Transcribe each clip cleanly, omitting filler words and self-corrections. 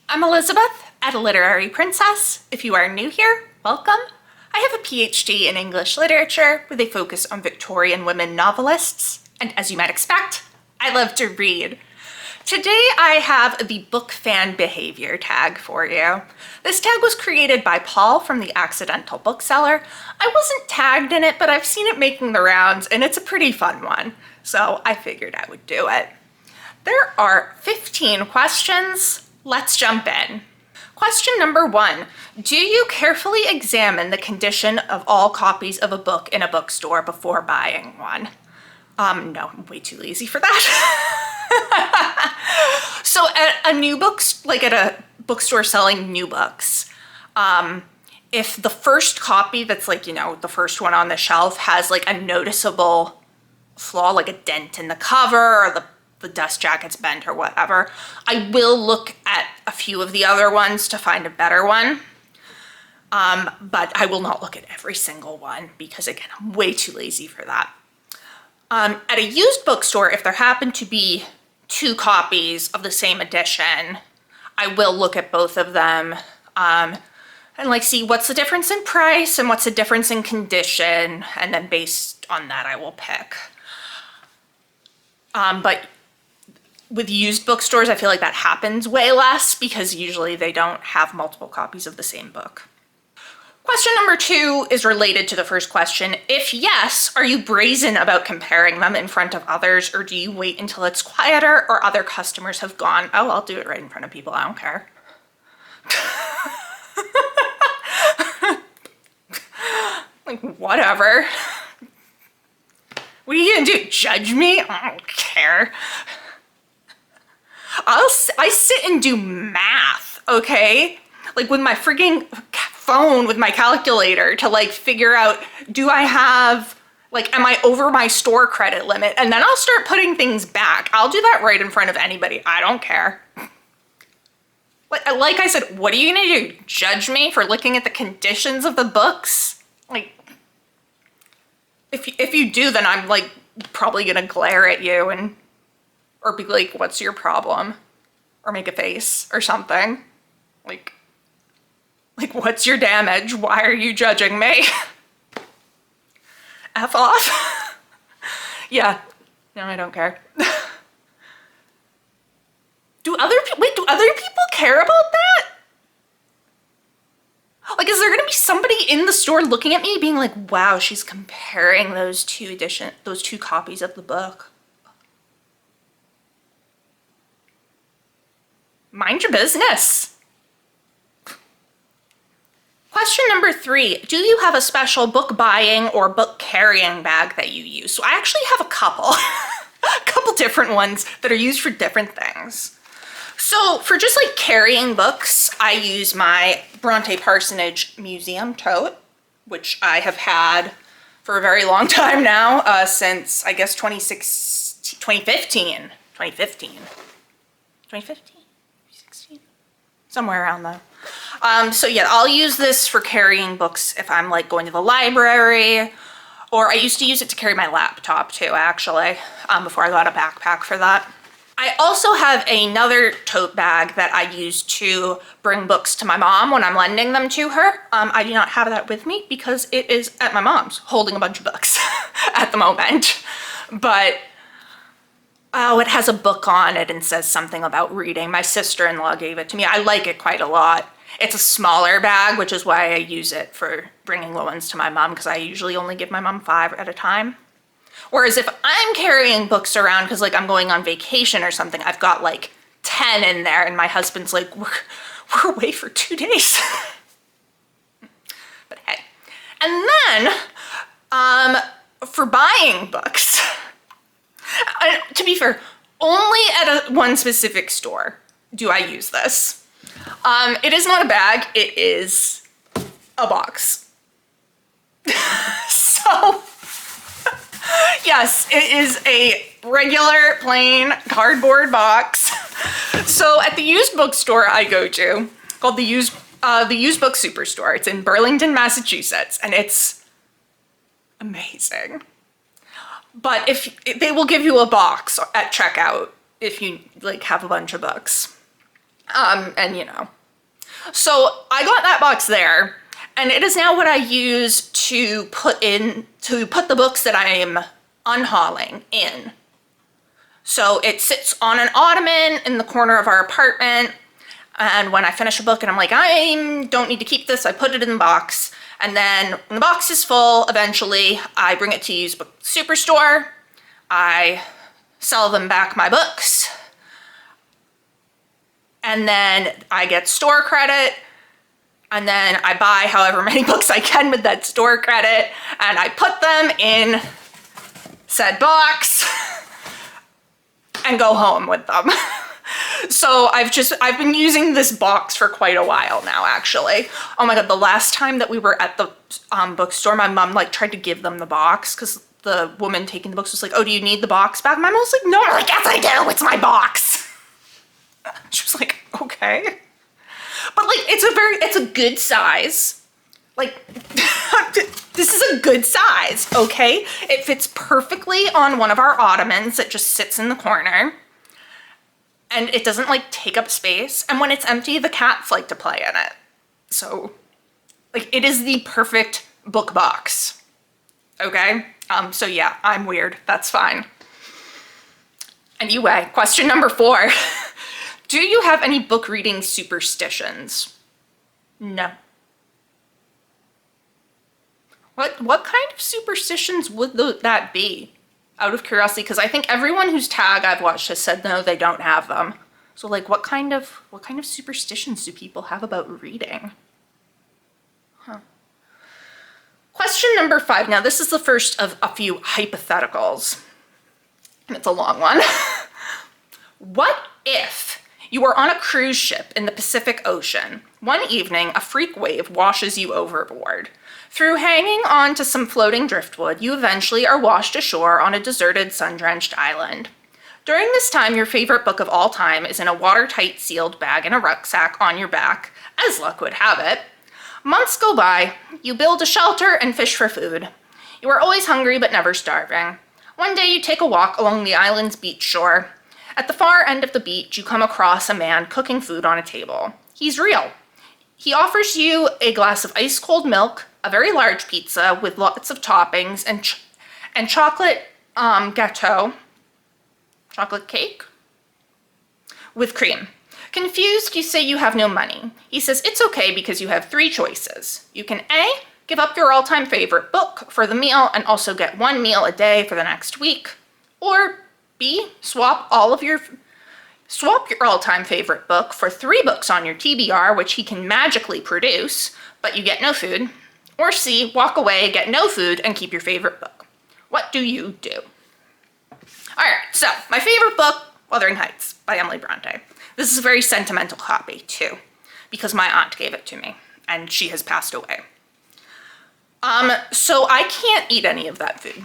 I'm Elizabeth at Literary Princess. If you are new here, welcome. I have a PhD in English literature with a focus on Victorian women novelists, and as you might expect, I love to read. Today I have the book fan behavior tag for you. This tag was created by Paul from The Accidental Bookseller. I wasn't tagged in it, but I've seen it making the rounds and it's a pretty fun one, so I figured I would do it. There are 15 questions. Let's jump in. Question number 1. Do you carefully examine the condition of all copies of a book in a bookstore before buying one? No, I'm way too lazy for that. So at a bookstore selling new books, if the first copy that's the first one on the shelf has like a noticeable flaw, like a dent in the cover or the dust jacket's bent or whatever, I will look at a few of the other ones to find a better one. But I will not look at every single one because, again, I'm way too lazy for that. At a used bookstore, if there happen to be 2 copies of the same edition, I will look at both of them and see what's the difference in price and what's the difference in condition, and then based on that I will pick. But with used bookstores, I feel like that happens way less because usually they don't have multiple copies of the same book. Question number 2 is related to the first question. If yes, are you brazen about comparing them in front of others, or do you wait until it's quieter or other customers have gone? Oh, I'll do it right in front of people, I don't care. Like, whatever. What are you gonna do, judge me? I don't care. I sit and do math, okay? Like with my frigging phone with my calculator to figure out, do I have, am I over my store credit limit? And then I'll start putting things back. I'll do that right in front of anybody. I don't care. Like I said, what are you gonna do? Judge me for looking at the conditions of the books? If you do, then I'm probably gonna glare at you or be like, what's your problem? Or make a face or something. Like what's your damage? Why are you judging me? F off. Yeah, no, I don't care. Do other people care about that? Is there gonna be somebody in the store looking at me being like, wow, she's comparing those two copies of the book? Mind your business. Question number 3, do you have a special book buying or book carrying bag that you use? So I actually have a couple, a couple different ones that are used for different things. So for just carrying books, I use my Bronte Parsonage Museum tote, which I have had for a very long time now, since I guess 2015, somewhere around there. So yeah, I'll use this for carrying books if I'm going to the library, or I used to use it to carry my laptop too, actually, before I got a backpack for that. I also have another tote bag that I use to bring books to my mom when I'm lending them to her. I do not have that with me because it is at my mom's holding a bunch of books at the moment. But oh, it has a book on it and says something about reading. My sister-in-law gave it to me. I like it quite a lot. It's a smaller bag, which is why I use it for bringing the ones to my mom, because I usually only give my mom 5 at a time. Whereas if I'm carrying books around because I'm going on vacation or something, I've got 10 in there, and my husband's like, we're away for 2 days. But hey. And then, for buying books, to be fair, only at one specific store do I use this. It is not a bag, it is a box. So, yes, it is a regular plain cardboard box. So at the used bookstore I go to, called the used book superstore, it's in Burlington, Massachusetts, and it's amazing. But they will give you a box at checkout if you have a bunch of books. And you know. So I got that box there, and it is now what I use to put the books that I am unhauling in. So it sits on an ottoman in the corner of our apartment, and when I finish a book and I'm like, I don't need to keep this, I put it in the box. And then when the box is full, eventually I bring it to used book superstore. I sell them back my books. And then I get store credit. And then I buy however many books I can with that store credit. And I put them in said box and go home with them. So I've been using this box for quite a while now, actually. Oh my God, the last time that we were at the bookstore, my mom like tried to give them the box because the woman taking the books was like, oh, do you need the box back? My mom was like, no. I'm like, yes, I do. It's my box. She was like, okay. But like, it's a good size. Like, this is a good size, okay? It fits perfectly on one of our ottomans that just sits in the corner. And it doesn't like take up space. And when it's empty, the cats like to play in it. So like, it is the perfect book box. Okay? So yeah, I'm weird. That's fine. Anyway, question number 4. Do you have any book reading superstitions? No. What kind of superstitions would that be? Out of curiosity, because I think everyone whose tag I've watched has said no, they don't have them. So like, what kind of superstitions do people have about reading? Huh. Question number 5. Now this is the first of a few hypotheticals, and it's a long one. What if you are on a cruise ship in the Pacific Ocean? One evening, a freak wave washes you overboard. Through hanging on to some floating driftwood, you eventually are washed ashore on a deserted, sun-drenched island. During this time, your favorite book of all time is in a watertight sealed bag in a rucksack on your back, as luck would have it. Months go by, you build a shelter and fish for food. You are always hungry but never starving. One day you take a walk along the island's beach shore. At the far end of the beach, you come across a man cooking food on a table. He's real. He offers you a glass of ice-cold milk, a very large pizza with lots of toppings, and chocolate gateaux, chocolate cake, with cream. Confused, you say you have no money. He says it's okay because you have 3 choices. You can A, give up your all-time favorite book for the meal and also get 1 meal a day for the next week. Or B, swap your all-time favorite book for 3 books on your TBR, which he can magically produce, but you get no food. Or C, walk away, get no food, and keep your favorite book. What do you do? All right, so my favorite book, Wuthering Heights by Emily Bronte. This is a very sentimental copy too, because my aunt gave it to me, and she has passed away. So I can't eat any of that food.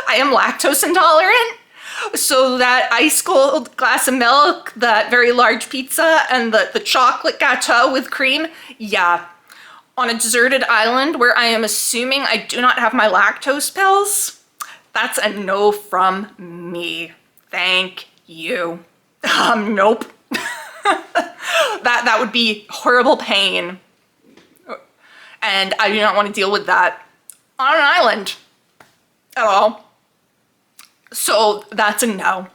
I am lactose intolerant. So that ice cold glass of milk, that very large pizza, and the chocolate gateau with cream, yeah. On a deserted island where I am assuming I do not have my lactose pills, that's a no from me. Thank you. Nope. That would be horrible pain. And I do not want to deal with that on an island at all. So that's a no.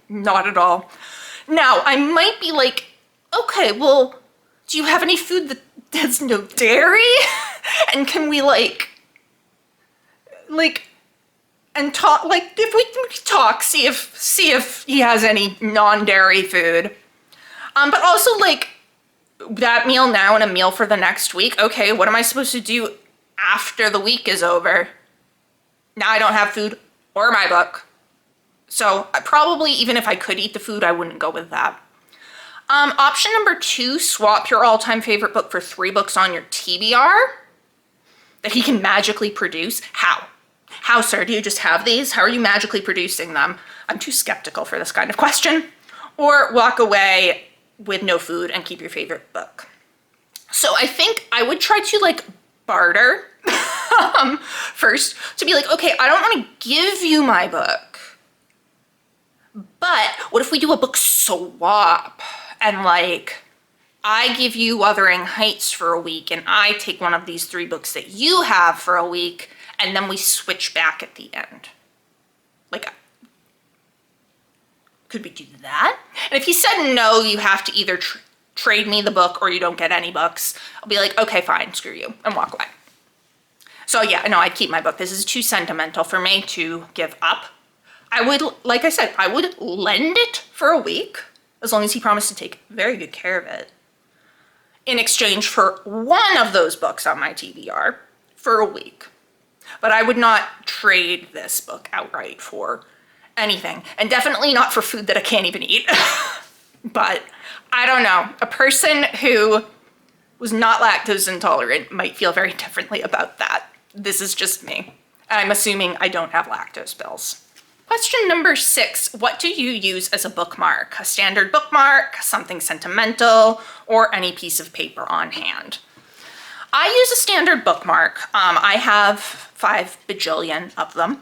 Not at all. Now, I might be like, okay, well, do you have any food that has no dairy? And can we and talk, like, if we can talk, see if he has any non-dairy food. But also, like, that meal now and a meal for the next week. Okay, what am I supposed to do after the week is over? Now I don't have food or my book. So I probably, even if I could eat the food, I wouldn't go with that. Option number 2, swap your all-time favorite book for 3 books on your TBR that he can magically produce. How? How, sir? Do you just have these? How are you magically producing them? I'm too skeptical for this kind of question. Or walk away with no food and keep your favorite book. So I think I would try to like barter first to be like, okay, I don't want to give you my book, But what if we do a book swap and like I give you Wuthering Heights for a week and I take one of these 3 books that you have for a week and then we switch back at the end? Like, could we do that? And if you said no, you have to either trade me the book or you don't get any books, I'll be like, okay, fine, screw you, and walk away. So yeah, no, I'd keep my book. This is too sentimental for me to give up. I would, like I said, I would lend it for a week, as long as he promised to take very good care of it, in exchange for one of those books on my TBR for a week. But I would not trade this book outright for anything, and definitely not for food that I can't even eat. But I don't know, a person who was not lactose intolerant might feel very differently about that. This is just me. I'm assuming I don't have lactose pills. Question number 6, what do you use as a bookmark? A standard bookmark, something sentimental, or any piece of paper on hand? I use a standard bookmark. I have 5 bajillion of them.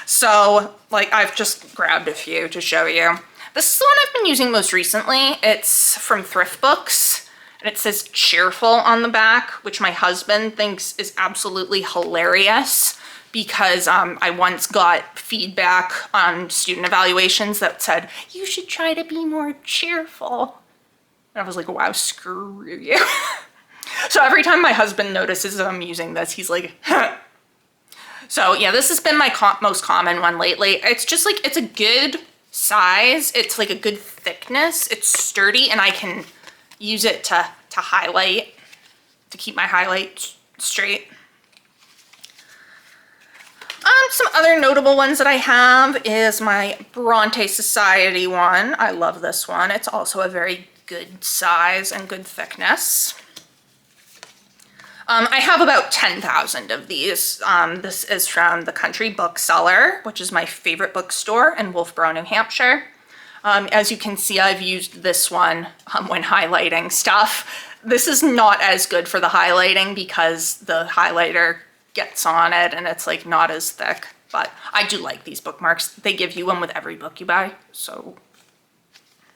So, like, I've just grabbed a few to show you. This is the one I've been using most recently. It's from Thrift Books, and it says cheerful on the back, which my husband thinks is absolutely hilarious because I once got feedback on student evaluations that said, you should try to be more cheerful. And I was like, wow, screw you. So every time my husband notices I'm using this, he's like, huh. So yeah, this has been my most common one lately. It's just like, it's a good size. It's like a good thickness. It's sturdy, and I can use it to highlight, to keep my highlight straight. Some other notable ones that I have is my Bronte Society one. I love this one. It's also a very good size and good thickness. I have about 10,000 of these. This is from the Country Bookseller, which is my favorite bookstore in Wolfboro, New Hampshire. As you can see, I've used this one when highlighting stuff. This is not as good for the highlighting because the highlighter gets on it and it's like not as thick, but I do like these bookmarks. They give you one with every book you buy, so.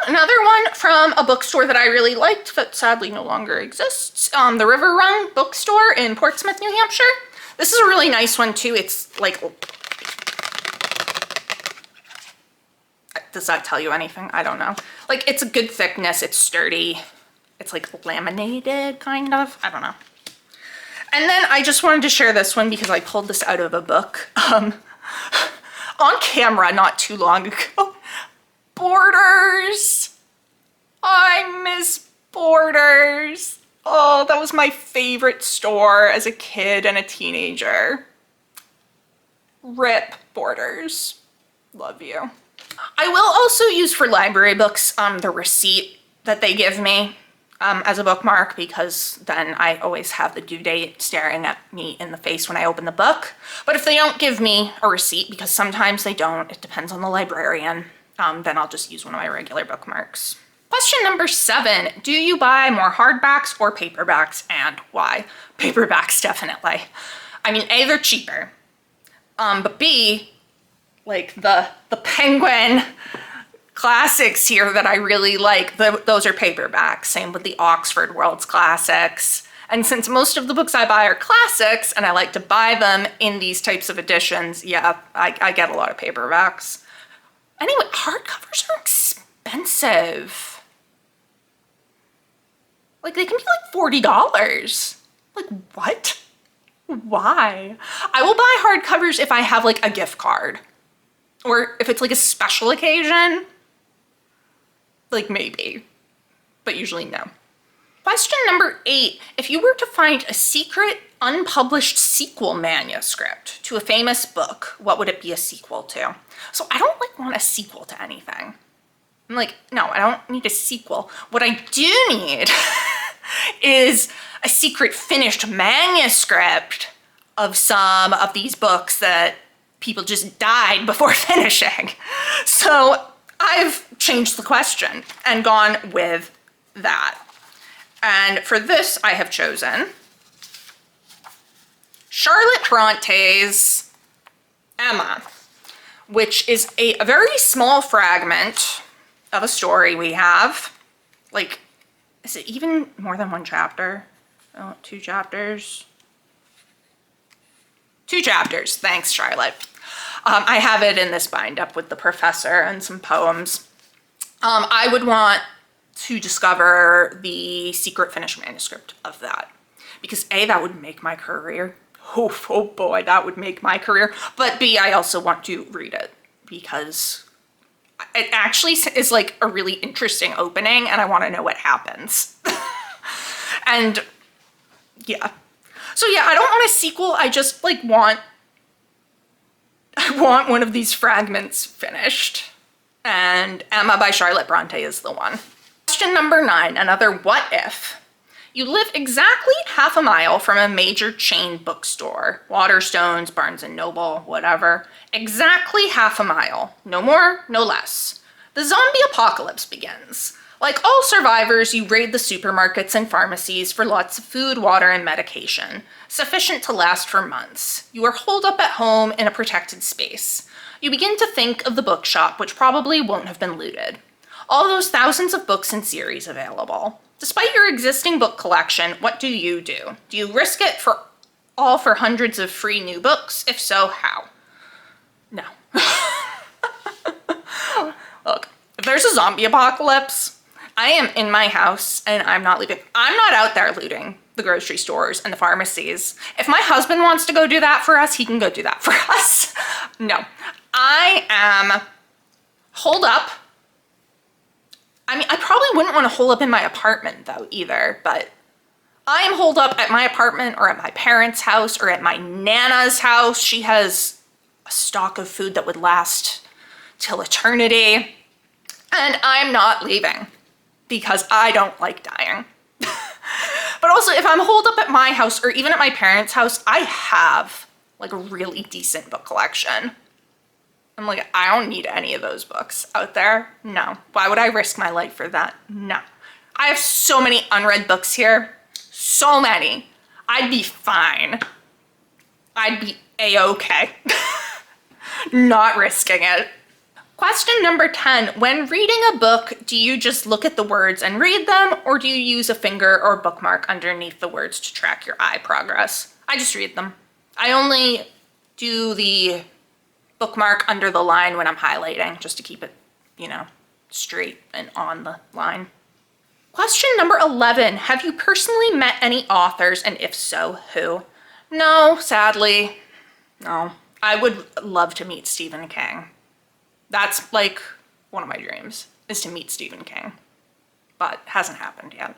Another one from a bookstore that I really liked that sadly no longer exists, the River Run bookstore in Portsmouth, New Hampshire. This is a really nice one too. It's like, does that tell you anything? I don't know. Like, it's a good thickness, it's sturdy. It's like laminated, kind of, I don't know. And then I just wanted to share this one because I pulled this out of a book on camera not too long ago. Borders. I miss Borders. Oh, that was my favorite store as a kid and a teenager. RIP Borders. Love you. I will also use for library books the receipt that they give me as a bookmark, because then I always have the due date staring at me in the face when I open the book. But if they don't give me a receipt, because sometimes they don't, it depends on the librarian, then I'll just use one of my regular bookmarks. Question number 7, do you buy more hardbacks or paperbacks, and why? Paperbacks, definitely. I mean, A, they're cheaper, but B, like the Penguin classics here that I really like, those are paperbacks. Same with the Oxford World's Classics. And since most of the books I buy are classics and I like to buy them in these types of editions, yeah, I get a lot of paperbacks. Anyway, hardcovers are expensive. Like, they can be like $40. Like, what? Why? I will buy hardcovers if I have like a gift card, or if it's like a special occasion. Like, maybe, but usually no. Question number 8, if you were to find a secret unpublished sequel manuscript to a famous book, what would it be a sequel to? So I don't like want a sequel to anything. I'm like, no, I don't need a sequel. What I do need is a secret finished manuscript of some of these books that people just died before finishing. So I've changed the question and gone with that. And for this, I have chosen Charlotte Bronte's Emma, which is a very small fragment of a story we have. Like, is it even more than one chapter? Oh, 2 chapters. 2 chapters. Thanks, Charlotte. I have it in this bind up with the professor and some poems. I would want to discover the secret finished manuscript of that, because A, that would make my career. Oh boy, that would make my career. But B, I also want to read it because it actually is like a really interesting opening and I want to know what happens. And yeah. So yeah, I don't want a sequel. I just like I want one of these fragments finished. And Emma by Charlotte Bronte is the one. Question number 9, another what if. You live exactly half a mile from a major chain bookstore, Waterstones, Barnes & Noble, whatever. Exactly half a mile, no more, no less. The zombie apocalypse begins. Like all survivors, you raid the supermarkets and pharmacies for lots of food, water, and medication, sufficient to last for months. You are holed up at home in a protected space. You begin to think of the bookshop, which probably won't have been looted. All those thousands of books and series available. Despite your existing book collection, what do? Do you risk it for hundreds of free new books? If so, how? No. Look, if there's a zombie apocalypse, I am in my house and I'm not leaving. I'm not out there looting the grocery stores and the pharmacies. If my husband wants to go do that for us, he can go do that for us. No, I am holed up. I mean, I probably wouldn't want to hole up in my apartment though either, but I am holed up at my apartment or at my parents' house or at my Nana's house. She has a stock of food that would last till eternity. And I'm not leaving because I don't like dying. But also if I'm holed up at my house or even at my parents' house, I have like a really decent book collection. I'm like, I don't need any of those books out there. No. Why would I risk my life for that? No. I have so many unread books here. So many. I'd be fine. I'd be a-okay. Not risking it. Question number 10. When reading a book, do you just look at the words and read them, or do you use a finger or bookmark underneath the words to track your eye progress? I just read them. I only do the bookmark under the line when I'm highlighting, just to keep it, you know, straight and on the line. Question number 11. Have you personally met any authors, and if so, who? No, sadly, no. I would love to meet Stephen King. That's like one of my dreams, is to meet Stephen King, but hasn't happened yet.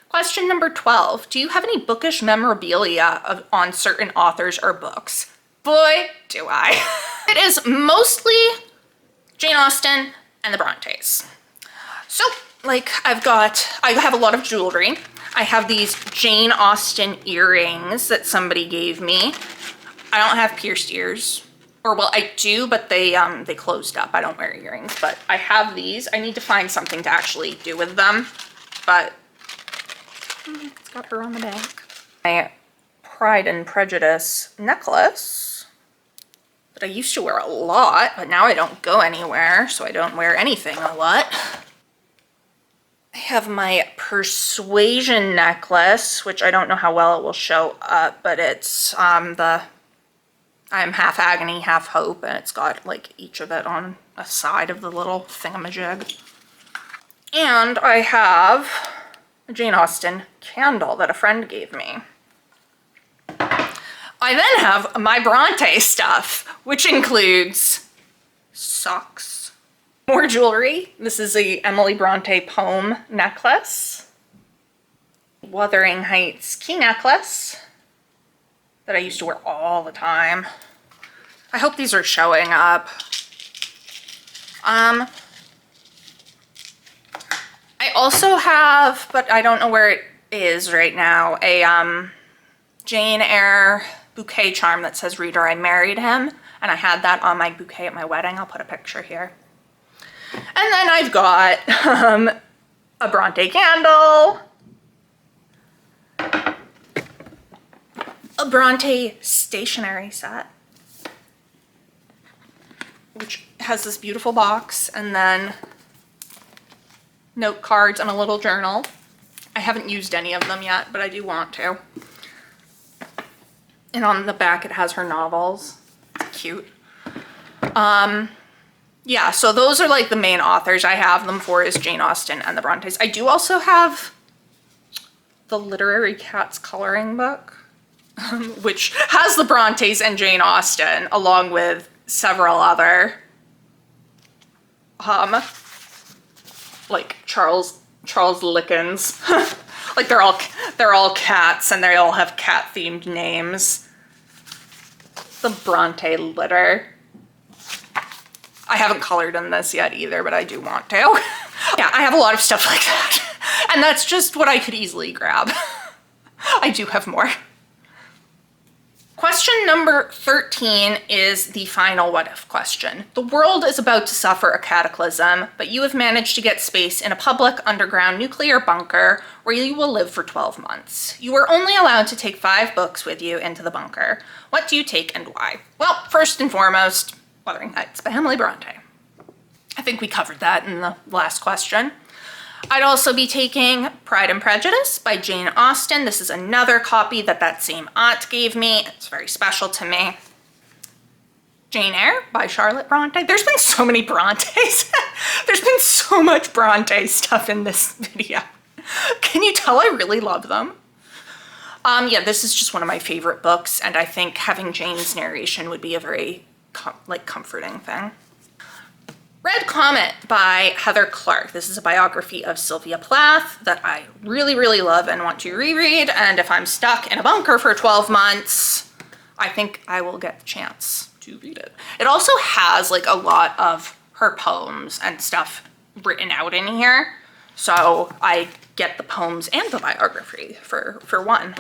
Question number 12. Do you have any bookish memorabilia on certain authors or books? Boy, do I. It is mostly Jane Austen and the Brontes. So, like, I have a lot of jewelry. I have these Jane Austen earrings that somebody gave me. I don't have pierced ears. Or, well, I do, but they closed up. I don't wear earrings, but I have these. I need to find something to actually do with them, but it's got her on the back. My Pride and Prejudice necklace that I used to wear a lot, but now I don't go anywhere, so I don't wear anything a lot. I have my Persuasion necklace, which I don't know how well it will show up, but it's I'm half agony, half hope, and it's got like each of it on a side of the little thingamajig. And I have a Jane Austen candle that a friend gave me. I then have my Bronte stuff, which includes socks, more jewelry. This is a Emily Bronte poem necklace, Wuthering Heights key necklace that I used to wear all the time. I hope these are showing up. I also have, but I don't know where it is right now, a Jane Eyre bouquet charm that says, "Reader, I married him." And I had that on my bouquet at my wedding. I'll put a picture here. And then I've got a Bronte candle, a Bronte stationery set, which has this beautiful box, and then note cards and a little journal. I haven't used any of them yet, but I do want to. And on the back it has her novels. It's cute. Yeah, so those are like the main authors I have them for, is Jane Austen and the Brontes. I do also have the Literary Cats coloring book, which has the Brontes and Jane Austen, along with several other, like Charles Dickens. Like they're all cats, and they all have cat-themed names. The Bronte litter. I haven't colored in this yet either, but I do want to. Yeah, I have a lot of stuff like that. And that's just what I could easily grab. I do have more. Question number 13 is the final what if question. The world is about to suffer a cataclysm, but you have managed to get space in a public underground nuclear bunker where you will live for 12 months. You are only allowed to take 5 books with you into the bunker. What do you take and why? Well, first and foremost, Wuthering Heights by Emily Bronte. I think we covered that in the last question. I'd also be taking Pride and Prejudice by Jane Austen. This is another copy that same aunt gave me. It's very special to me. Jane Eyre by Charlotte Bronte. There's been so many Brontes. There's been so much Bronte stuff in this video. Can you tell I really love them? Yeah, this is just one of my favorite books, and I think having Jane's narration would be a very comforting thing. Red Comet by Heather Clark. This is a biography of Sylvia Plath that I really, really love and want to reread, and if I'm stuck in a bunker for 12 months, I think I will get the chance to read it. It also has like a lot of her poems and stuff written out in here, so I get the poems and the biography for one.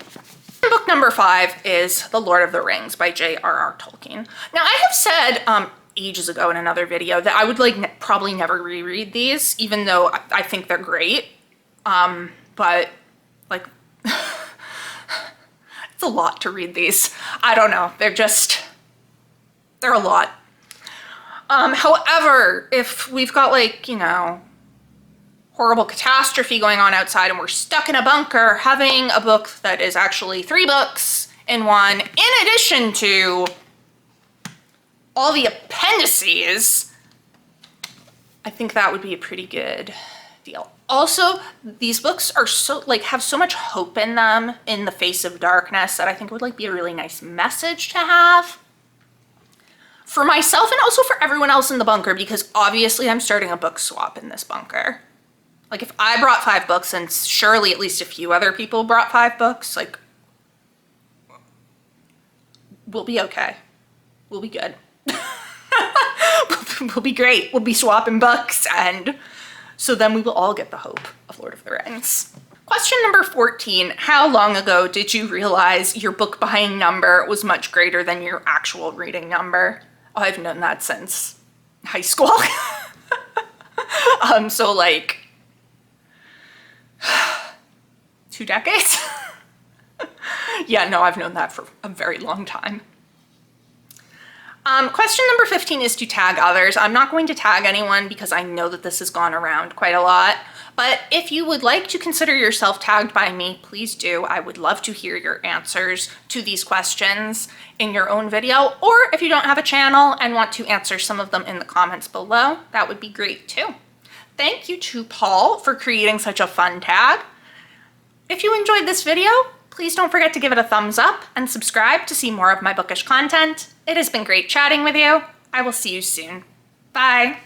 Book number 5 is The Lord of the Rings by J.R.R. Tolkien. Now, I have said ages ago in another video that I would probably never reread these, even though I think they're great. But like, it's a lot to read these. I don't know. They're a lot. However, if we've got like, horrible catastrophe going on outside and we're stuck in a bunker, having a book that is actually 3 books in one, in addition to all the appendices, I think that would be a pretty good deal. Also, these books are have so much hope in them in the face of darkness that I think would be a really nice message to have for myself and also for everyone else in the bunker, because obviously I'm starting a book swap in this bunker. Like, if I brought 5 books and surely at least a few other people brought 5 books, like, we'll be okay. We'll be good. We'll be great. We'll be swapping books, and so then we will all get the hope of Lord of the Rings. Question number 14. How long ago did you realize your book buying number was much greater than your actual reading number? Oh, I've known that since high school. So like 2 decades? Yeah, no, I've known that for a very long time. Question number 15 is to tag others. I'm not going to tag anyone because I know that this has gone around quite a lot, but if you would like to consider yourself tagged by me, please do. I would love to hear your answers to these questions in your own video, or if you don't have a channel and want to answer some of them in the comments below, that would be great too. Thank you to Paul for creating such a fun tag. If you enjoyed this video, please don't forget to give it a thumbs up and subscribe to see more of my bookish content. It has been great chatting with you. I will see you soon. Bye.